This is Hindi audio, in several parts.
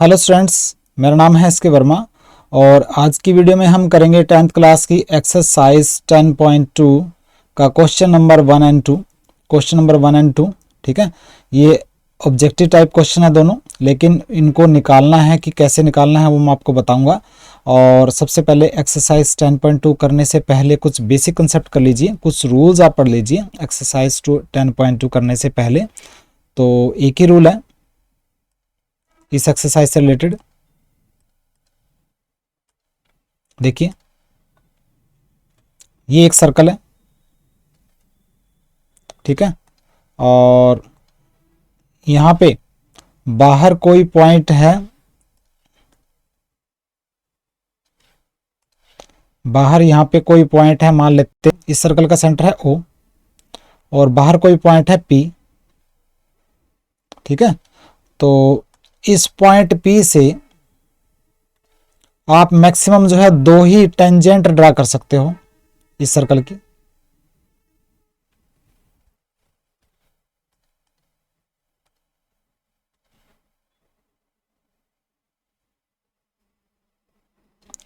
हेलो स्टूडेंट्स, मेरा नाम है एस के वर्मा और आज की वीडियो में हम करेंगे 10th क्लास की एक्सरसाइज 10.2 का क्वेश्चन नंबर 1 एंड 2। ठीक है, ये ऑब्जेक्टिव टाइप क्वेश्चन है दोनों, लेकिन इनको निकालना है कि कैसे निकालना है वो मैं आपको बताऊंगा। और सबसे पहले एक्सरसाइज 10.2 करने से पहले कुछ बेसिक कंसेप्ट कर लीजिए, कुछ रूल्स आप पढ़ लीजिए एक्सरसाइज 10.2 करने से पहले। तो एक ही रूल है इस एक्सरसाइज से रिलेटेड। देखिए, ये एक सर्कल है, ठीक है, और यहाँ पे बाहर कोई पॉइंट है, बाहर यहाँ पे कोई पॉइंट है, मान लेते हैं इस सर्कल का सेंटर है O और बाहर कोई पॉइंट है P। ठीक है, तो इस पॉइंट P से आप मैक्सिमम जो है दो ही टेंजेंट ड्रा कर सकते हो इस सर्कल की।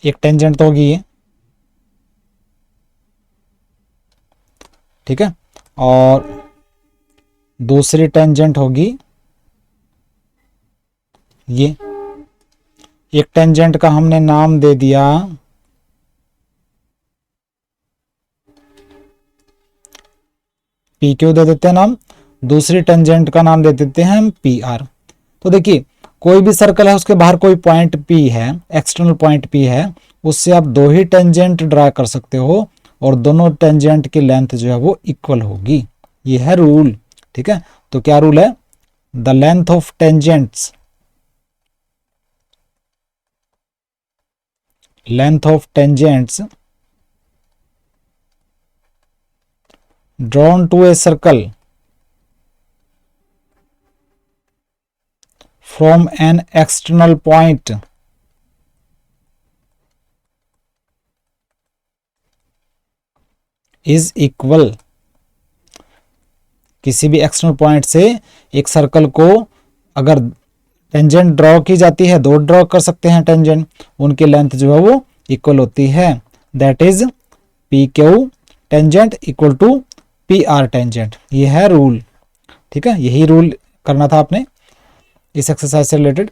एक टेंजेंट तो होगी ये, ठीक है, और दूसरी टेंजेंट होगी ये। एक टेंजेंट का हमने नाम दे दिया पी क्यू, दे देते हैं नाम। दूसरी टेंजेंट का नाम दे देते हैं हम पी आर। तो देखिए, कोई भी सर्कल है, उसके बाहर कोई पॉइंट पी है, एक्सटर्नल पॉइंट पी है, उससे आप दो ही टेंजेंट ड्रा कर सकते हो और दोनों टेंजेंट की लेंथ जो है वो इक्वल होगी। ये है रूल, ठीक है। तो क्या रूल है? The length of tangents, length of tangents drawn to a circle from an external point is equal। किसी भी एक्सटर्नल पॉइंट से एक सर्कल को अगर टेंजेंट ड्रॉ की जाती है, दो ड्रॉ कर सकते हैं टेंजेंट, उनकी लेंथ जो है वो इक्वल होती है। That is P Q tangent equal to P R tangent. ये है रूल, ठीक है। यही रूल करना था आपने इस एक्सरसाइज से रिलेटेड।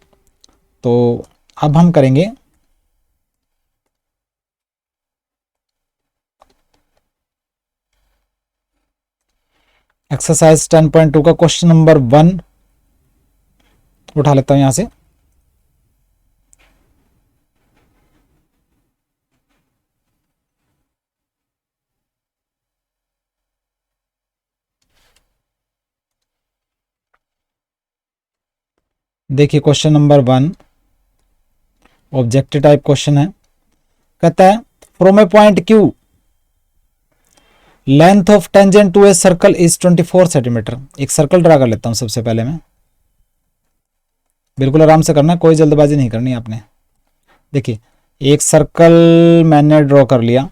तो अब हम करेंगे एक्सरसाइज 10.2 का क्वेश्चन नंबर 1 उठा लेता हूं यहां से। देखिए, question number 1 objective type question है। कहता है from a point Q length of tangent to a circle is 24 centimetre. एक सर्कल ड्रा कर लेता हूं सबसे पहले मैं, बिल्कुल आराम से करना, कोई जल्दबाजी नहीं करनी आपने। देखिए, एक सर्कल मैंने ड्रॉ कर लिया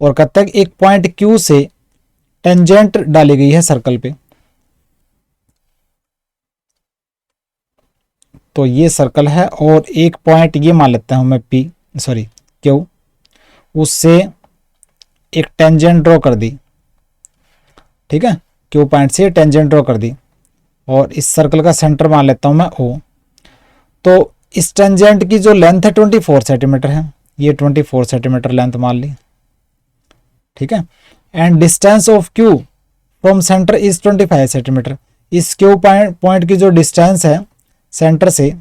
और कहता है एक पॉइंट क्यू से टेंजेंट डाली गई है सर्कल पे। तो ये सर्कल है और एक पॉइंट ये मान लेता हूं मैं क्यू, उससे एक टेंजेंट ड्रॉ कर दी, ठीक है। क्यू पॉइंट से टेंजेंट ड्रॉ कर दी और इस सर्कल का सेंटर मान लेता हूं मैं ओ। तो इस टेंजेंट की जो लेंथ है 24 सेंटीमीटर है, ये 24 सेंटीमीटर लेंथ मान ली, ठीक है। And distance of Q from centre is 25 centimetre. इस क्यू पॉइंट की जो डिस्टेंस है सेंटर से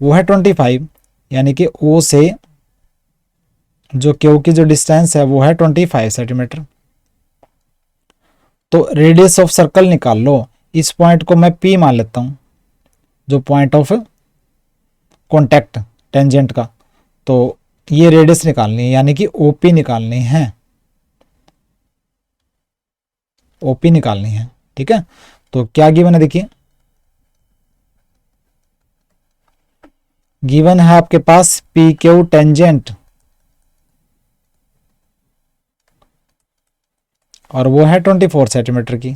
वो है 25, यानी कि ओ से जो क्यू की जो डिस्टेंस है वो है 25 सेंटीमीटर। तो रेडियस ऑफ सर्कल निकाल लो। इस पॉइंट को मैं पी मान लेता हूं, जो पॉइंट ऑफ कॉन्टैक्ट टेंजेंट का। तो ये रेडियस निकालनी है, यानी कि ओपी निकालनी है, ओपी निकालनी है, ठीक है। तो क्या गिवन है? देखिए, गिवन है आपके पास पी क्यू टेंजेंट और वो है 24 सेंटीमीटर की,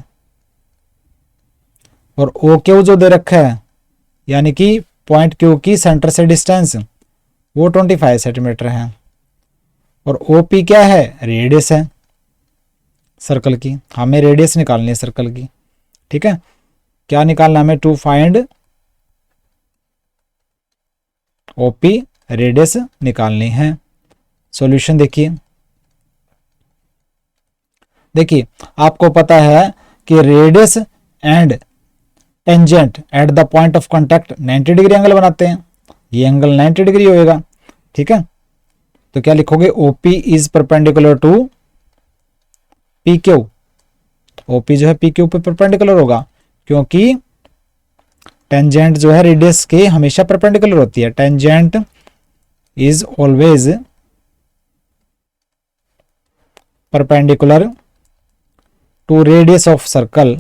और ओ क्यू जो दे रखा है यानी कि पॉइंट क्यू की सेंटर से डिस्टेंस वो 25 सेंटीमीटर है, और ओपी क्या है, रेडियस है सर्कल की। हमें रेडियस निकालनी है सर्कल की, ठीक है। क्या निकालना हमें, टू फाइंड ओपी, रेडियस निकालनी है। सॉल्यूशन देखिए, देखिए आपको पता है कि radius and tangent at the point of contact 90 degree angle बनाते हैं, ये एंगल 90 डिग्री होएगा, ठीक है। तो क्या लिखोगे, OP is perpendicular to P Q. OP जो है पी क्यू पे परपेंडिकुलर होगा, क्योंकि टेंजेंट जो है रेडियस के हमेशा परपेंडिकुलर होती है। Tangent is always perpendicular to radius of circle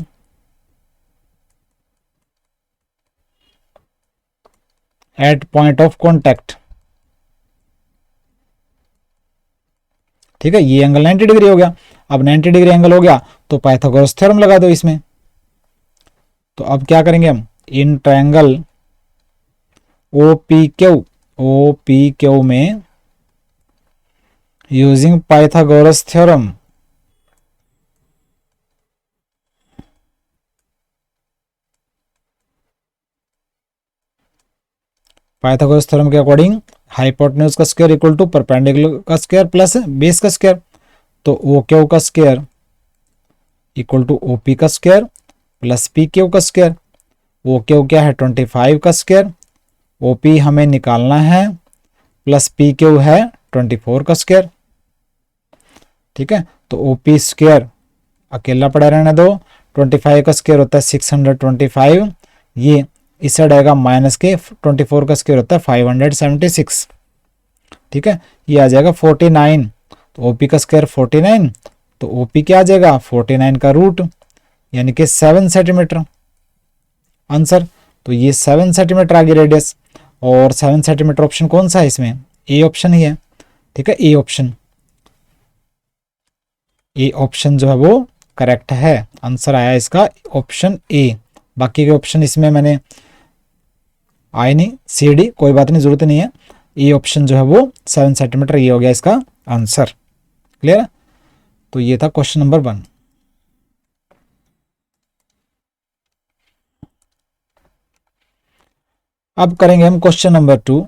at point of contact, ठीक है। ये एंगल 90 डिग्री हो गया। अब 90 डिग्री एंगल हो गया तो पाइथागोरस थ्योरम लगा दो इसमें। तो अब क्या करेंगे हम, इन ट्रायंगल ओ पी क्यू में using Pythagoras theorem, Pythagoras theorem के अकॉर्डिंग हाइपोटेन्यूज का स्क्वायर इक्वल टू परपेंडिकुलर का स्क्वायर प्लस बेस का स्क्वायर। तो ओ क्यू का square equal to O P का स्क्वायर प्लस पी क्यू का स्क्वायर। ओ क्यू क्या है, 25 का स्क्वायर, ओ पी हमें निकालना है, प्लस पी क्यू है 24 का स्क्वायर, ठीक है। तो ओ पी स्क्वायर अकेला पड़ा रहने दो, 25 का स्क्वायर होता है 625, ये इस साइड आएगा माइनस के, 24 का स्क्वायर होता है 576, ठीक है। ये आ जाएगा 49, तो ओपी का स्क्वायर 49, तो ओपी क्या आ जाएगा 49 का रूट, यानी कि 7 सेंटीमीटर आंसर। तो ये 7 सेंटीमीटर आ गई रेडियस, और 7 सेंटीमीटर ऑप्शन कौन सा है इसमें, ए ऑप्शन ही है, ठीक है। ए ऑप्शन, ए ऑप्शन जो है वो करेक्ट है, आंसर आया इसका ऑप्शन ए। बाकी के ऑप्शन इसमें मैंने आए नहीं, सी डी कोई बात नहीं, जरूरत नहीं है। ए ऑप्शन जो है वो 7 सेंटीमीटर, ये हो गया इसका आंसर। क्लियर है। तो ये था क्वेश्चन नंबर 1। अब करेंगे हम क्वेश्चन नंबर 2।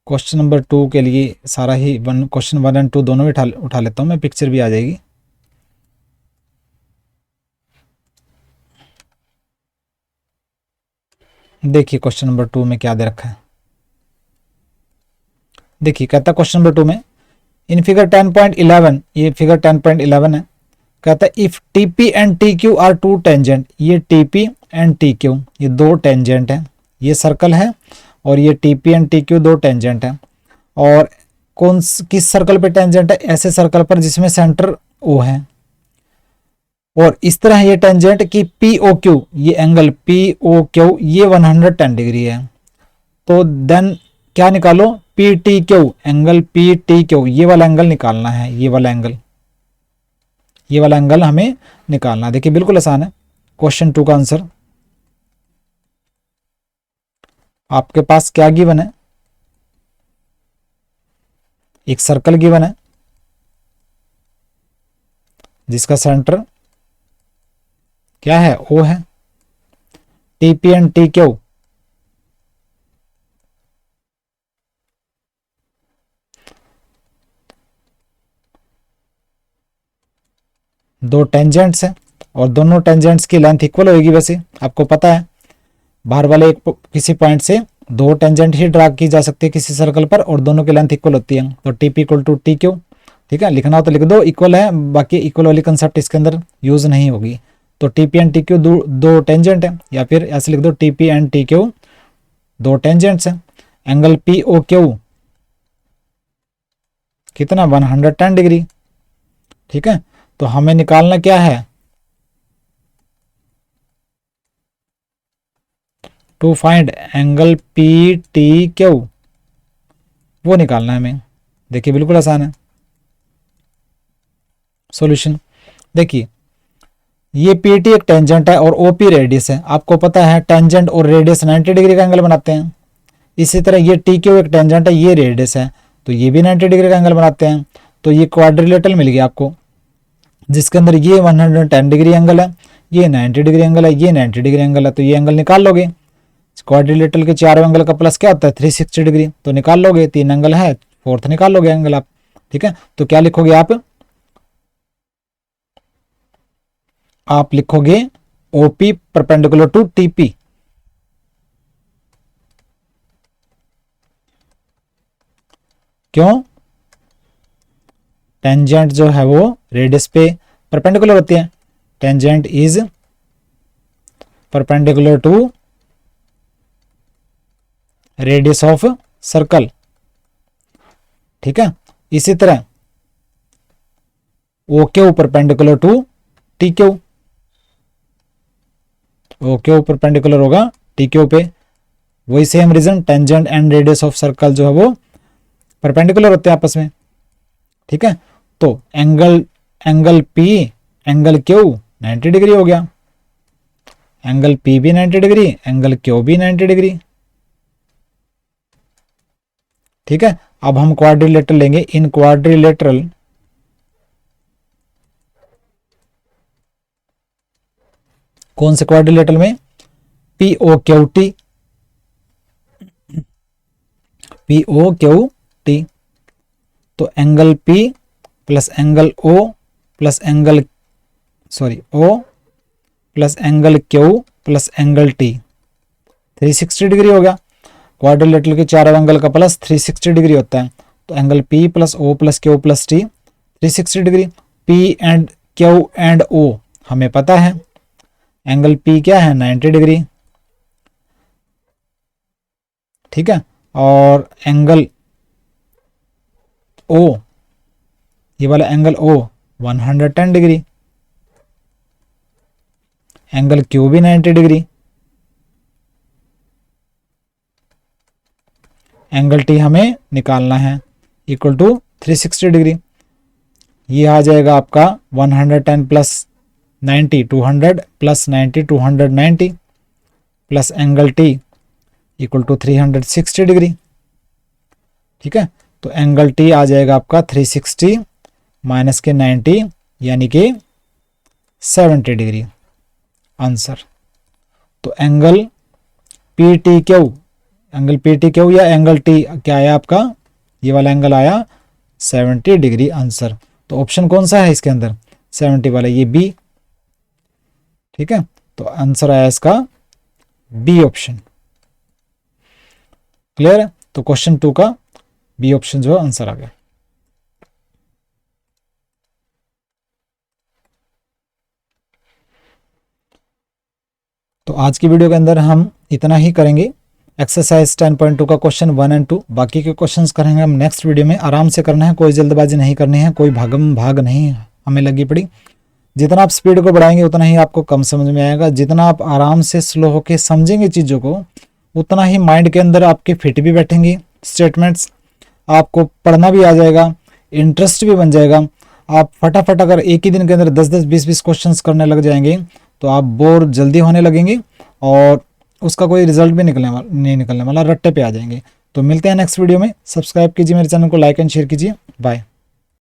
क्वेश्चन नंबर 2 के लिए सारा ही क्वेश्चन 1 एंड 2 दोनों भी उठा लेता हूं मैं, पिक्चर भी आ जाएगी। देखिए क्वेश्चन नंबर 2 में क्या दे रखा है। देखिए कहता है क्वेश्चन नंबर 2 में, इन फिगर 10.11, ये फिगर 10.11 है, कहता है if TP and T Q are two tangent, ये टीपी एंड टी क्यू ये दो टेंजेंट है, ये सर्कल है, और ये टीपी एंड टी क्यू दो टेंजेंट है। और किस सर्कल पे टेंजेंट है, ऐसे सर्कल पर जिसमें सेंटर ओ है, और इस तरह ये टेंजेंट कि पी ओ क्यू, ये एंगल पी ओ क्यू ये 110 डिग्री है। तो देन क्या निकालो, P T Q, angle P T Q ये वाला एंगल निकालना है, ये वाला एंगल, ये वाला एंगल हमें निकालना है। देखिए बिल्कुल आसान है। क्वेश्चन 2 का आंसर आपके पास क्या गिवन है, एक सर्कल गिवन है जिसका सेंटर क्या है, ओ है, टीपी एंड टी क्यू दो टेंजेंट्स हैं, और दोनों टेंजेंट्स की लेंथ इक्वल होगी। वैसे आपको पता है बाहर वाले एक किसी पॉइंट से दो टेंजेंट ही ड्रा की जा सकती है किसी सर्कल पर, और दोनों की लेंथ इक्वल होती है। तो TP equal to T Q, ठीक है। लिखना हो तो लिख दो, इक्वल है, बाकी इक्वल वाली कंसेप्ट इसके अंदर यूज नहीं होगी। तो टीपी एंड टी क्यू दो टेंजेंट है, या फिर ऐसे लिख दो टीपी एंड टी क्यू दो टेंजेंट्स हैं। एंगल पी ओ क्यू कितना 110 डिग्री, ठीक है। तो हमें निकालना क्या है, to find angle P T Q, वो निकालना है हमें। देखिए बिल्कुल आसान है। सॉल्यूशन देखिए, ये पीटी एक टेंजेंट है और ओपी रेडियस है। आपको पता है टेंजेंट और रेडियस 90 डिग्री का एंगल बनाते हैं। इसी तरह ये टी क्यू एक टेंजेंट है, ये रेडियस है, तो ये भी 90 डिग्री का एंगल बनाते हैं। तो ये क्वाड्रिलेटरल मिल गया आपको, जिसके अंदर ये 110 डिग्री एंगल है, ये 90 डिग्री एंगल है, ये 90 डिग्री एंगल है, तो ये एंगल निकाल लोगे। क्वाड्रिलेटरल के चारों एंगल का प्लस क्या होता है 360 डिग्री, तो निकाल लोगे। 3 एंगल है, फोर्थ निकाल लोगे एंगल आप। ठीक है, तो क्या लिखोगे आप लिखोगे ओपी परपेंडिकुलर टू टीपी। क्यों? टेंजेंट जो है वो रेडियस पे परपेंडिकुलर होती है। Tangent is perpendicular to radius of circle. ठीक है, इसी तरह O Q perpendicular to T Q. O Q perpendicular होगा टी क्यू पे। वही same reason, tangent and radius of circle जो है वो परपेंडिकुलर होते हैं आपस में। ठीक है, तो angle P angle Q 90 degree हो गया, एंगल पी भी 90 डिग्री, एंगल क्यू भी 90 डिग्री। ठीक है, अब हम क्वाड्रिलेटरल लेंगे। इन क्वाड्रिलेटरल कौन से क्वाड्रिलेटरल में? P O Q T, P O Q T. तो angle P plus angle O plus angle O plus angle Q plus angle T 360 degree हो गया। क्वाड्रिलेटरल के चारों एंगल का प्लस 360 डिग्री होता है, तो angle P plus O plus Q plus T 360 degree. P and Q and O हमें पता है, एंगल पी क्या है 90 डिग्री। ठीक है, और एंगल ओ, ये वाला angle O 110 degree, angle Q भी 90 डिग्री, एंगल टी हमें निकालना है इक्वल टू 360 डिग्री। ये आ जाएगा आपका 110 plus 90 200 plus 90 290 plus angle T equal to 360 degree. ठीक है, तो एंगल टी आ जाएगा आपका 360 माइनस के 90 यानी कि 70 डिग्री आंसर। तो angle P T Q, angle P T Q या एंगल टी क्या आया आपका? ये वाला एंगल आया 70 डिग्री आंसर। तो ऑप्शन कौन सा है इसके अंदर? 70 वाला, ये बी। ठीक है, तो आंसर आया इसका बी ऑप्शन। क्लियर है? तो क्वेश्चन 2 का बी ऑप्शन जो है आंसर आ गया। तो आज की वीडियो के अंदर हम इतना ही करेंगे। एक्सरसाइज 10.2 का क्वेश्चन 1 एंड 2, बाकी के क्वेश्चंस करेंगे हम नेक्स्ट वीडियो में। आराम से करना है, कोई जल्दबाजी नहीं करनी है, कोई भाग नहीं हमें लगी पड़ी। जितना आप स्पीड को बढ़ाएंगे उतना ही आपको कम समझ में आएगा। जितना आप आराम से स्लो होके समझेंगे चीज़ों को, उतना ही माइंड के अंदर आपके फिट भी बैठेंगी स्टेटमेंट्स, आपको पढ़ना भी आ जाएगा, इंटरेस्ट भी बन जाएगा। आप फटाफट अगर एक ही दिन के अंदर 10-10 20-20 क्वेश्चंस करने लग जाएंगे तो आप बोर जल्दी होने लगेंगे और उसका कोई रिजल्ट भी नहीं निकलने वाला, रट्टे पे आ जाएंगे। तो मिलते हैं नेक्स्ट वीडियो में। सब्सक्राइब कीजिए मेरे चैनल को, लाइक एंड शेयर कीजिए। बाय।